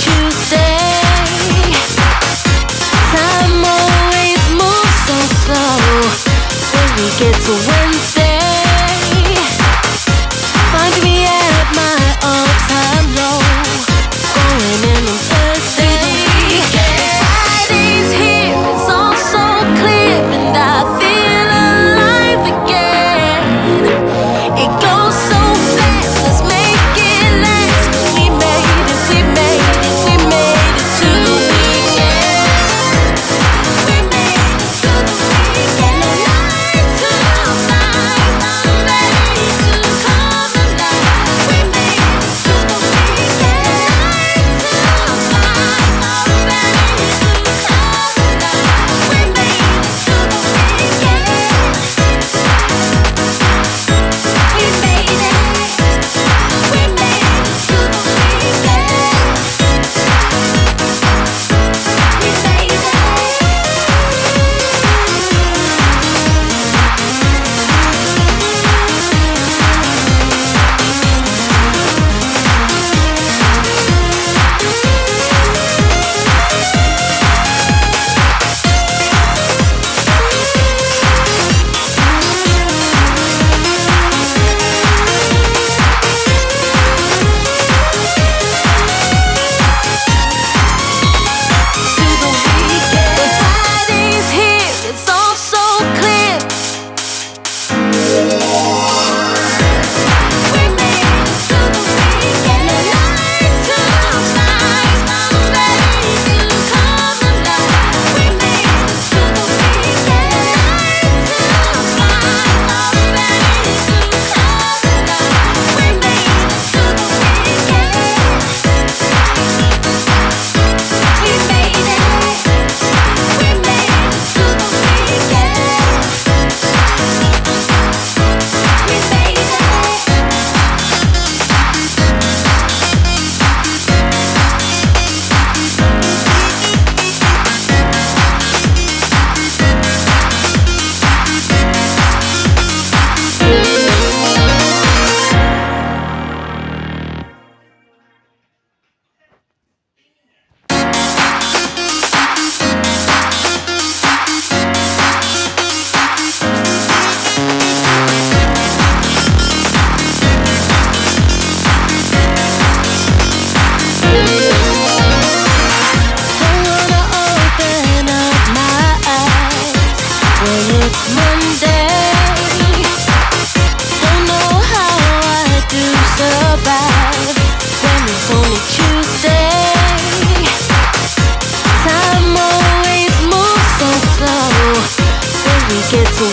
Tuesday. Time always moves so slow. When we get to Wednesday, find me at my all-time low. Going in on Thursday. Friday's here, it's all so clear, and I feel alive again. It goes so fast, let's make it last. 'Cause we made it, we made it, we made it to the weekend. We made it to the weekend. Night to night, I'm ready to come alive. We made it to the weekend. Night to night, I'm ready to come alive. We made it to the weekend. We made it. We made it to the weekend. We made Friday's here, it's all so clear. We made it to the weekend. Night to night, I'm ready to come alive. We made it to the weekend. Night to night, I'm ready to come alive. We made it to the weekend. We made it. We made it to the weekend. We made it. Don't wanna open up my eyes when it's Monday. Don't know how I do survive when it's only Tuesday. Time always moves so slow. When we get to